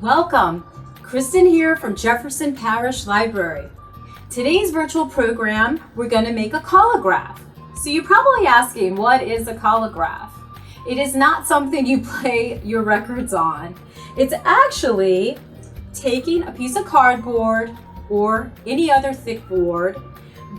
Welcome, Christin here from Jefferson Parish Library. Today's virtual program, we're going to make a collagraph. So you're probably asking, what is a collagraph? It is not something you play your records on. It's actually taking a piece of cardboard or any other thick board,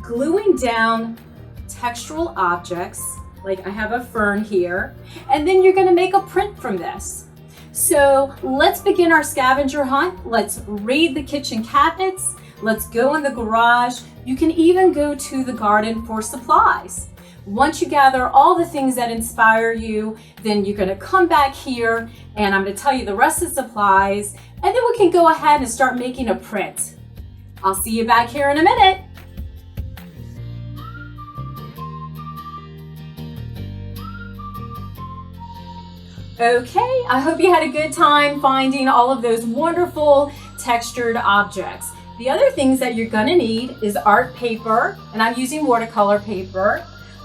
gluing down textural objects, like I have a fern here, and then you're going to make a print from this. So let's begin our scavenger hunt. Let's raid the kitchen cabinets. Let's go in the garage. You can even go to the garden for supplies. Once you gather all the things that inspire you, then you're going to come back here and I'm going to tell you the rest of the supplies, and then we can go ahead and start making a print. I'll see you back here in a minute. Okay, I hope you had a good time finding all of those wonderful textured objects. The other things that you're gonna need is art paper, and I'm using watercolor paper,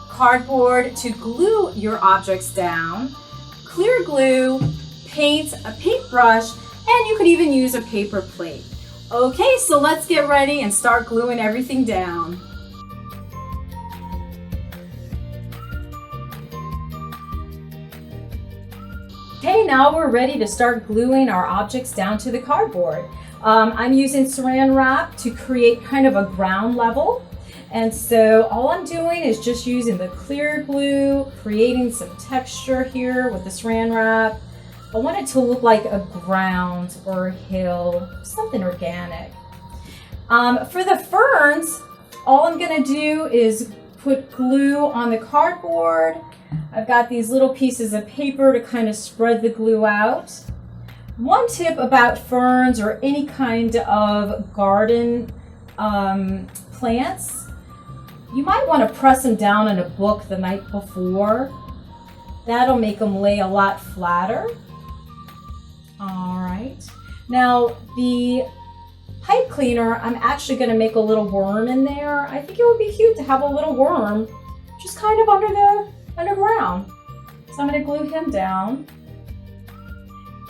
cardboard to glue your objects down, clear glue, paint, a paintbrush, and you could even use a paper plate. Okay, so let's get ready and start gluing everything down. Okay, now we're ready to start gluing our objects down to the cardboard. I'm using saran wrap to create kind of a ground level. And so all I'm doing is just using the clear glue, creating some texture here with the saran wrap. I want it to look like a ground or a hill, something organic. For the ferns, all I'm gonna do is put glue on the cardboard. I've got these little pieces of paper to kind of spread the glue out. One tip about ferns or any kind of garden plants, you might want to press them down in a book the night before. That'll make them lay a lot flatter. All right. Now the pipe cleaner, I'm actually going to make a little worm in there. I think it would be cute to have a little worm just kind of underground. So I'm going to glue him down.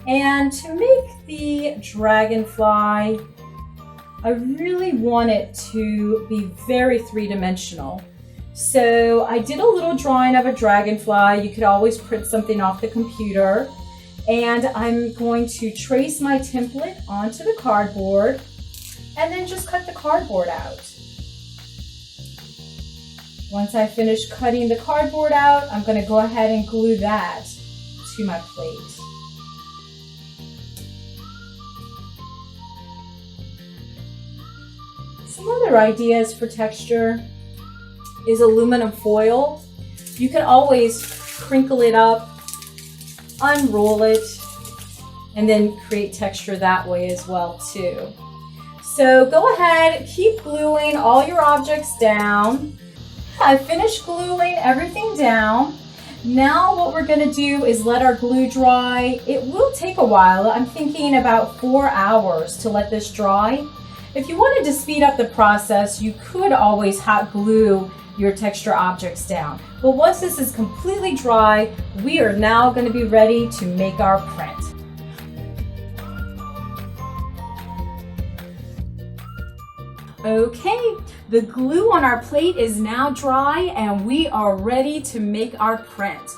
And to make the dragonfly, I really want it to be very three-dimensional. So I did a little drawing of a dragonfly. You could always print something off the computer. And I'm going to trace my template onto the cardboard and then just cut the cardboard out. Once I finish cutting the cardboard out, I'm going to go ahead and glue that to my plate. Some other ideas for texture is aluminum foil. You can always crinkle it up, unroll it, and then create texture that way as well too. So go ahead, keep gluing all your objects down. I finished gluing everything down. Now what we're going to do is let our glue dry. It will take a while. I'm thinking about 4 hours to let this dry. If you wanted to speed up the process, you could always hot glue your texture objects down. But once this is completely dry, we are now going to be ready to make our print. Okay, the glue on our plate is now dry and we are ready to make our print.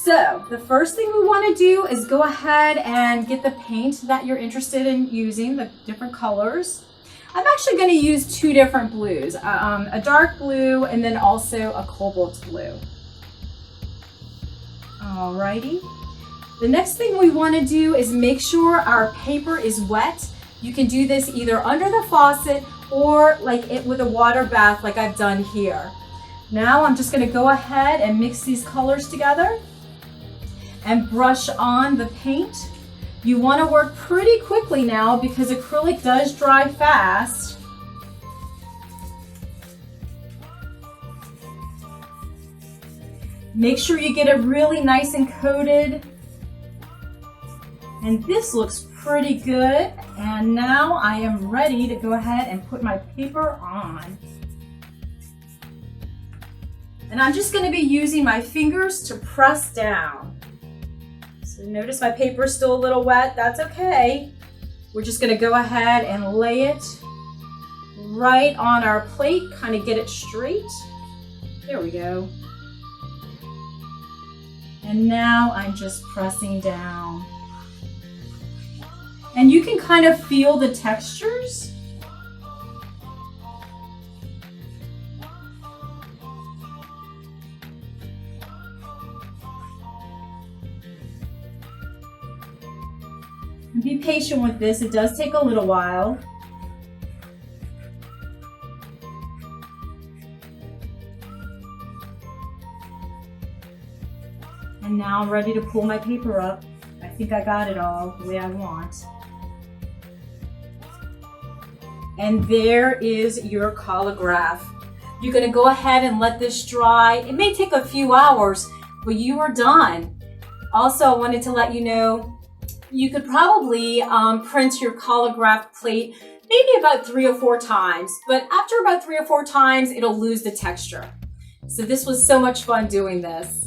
So the first thing we want to do is go ahead and get the paint that you're interested in using, the different colors. I'm actually going to use two different blues, a dark blue and then also a cobalt blue. Alrighty. The next thing we want to do is make sure our paper is wet. You can do this either under the faucet or like it with a water bath like I've done here. Now I'm just going to go ahead and mix these colors together and brush on the paint. You want to work pretty quickly now because acrylic does dry fast. Make sure you get it really nice and coated. And this looks pretty good. And now I am ready to go ahead and put my paper on. And I'm just going to be using my fingers to press down. So notice my paper is still a little wet. That's okay. We're just gonna go ahead and lay it right on our plate, kind of get it straight. There we go. And now I'm just pressing down. And you can kind of feel the textures. Be patient with this, it does take a little while. And now I'm ready to pull my paper up. I think I got it all the way I want. And there is your Collagraph. You're gonna go ahead and let this dry. It may take a few hours, but you are done. Also, I wanted to let you know, you could probably print your Collagraph plate maybe about 3 or 4 times, but after about 3 or 4 times, it'll lose the texture. So this was so much fun doing this.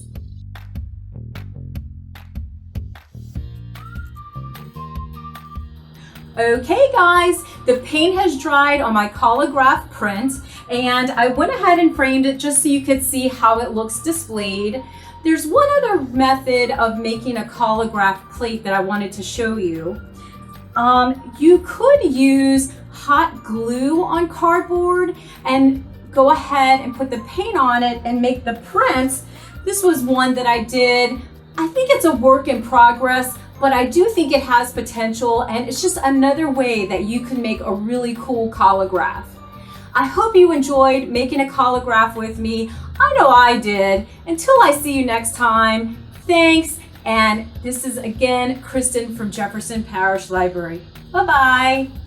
Okay guys, the paint has dried on my Collagraph print, and I went ahead and framed it just so you could see how it looks displayed. There's one other method of making a Collagraph plate that I wanted to show you. You could use hot glue on cardboard and go ahead and put the paint on it and make the prints. This was one that I did. I think it's a work in progress, but I do think it has potential, and it's just another way that you can make a really cool Collagraph. I hope you enjoyed making a Collagraph with me. I know I did. Until I see you next time, thanks. And this is again, Christin from Jefferson Parish Library. Bye-bye.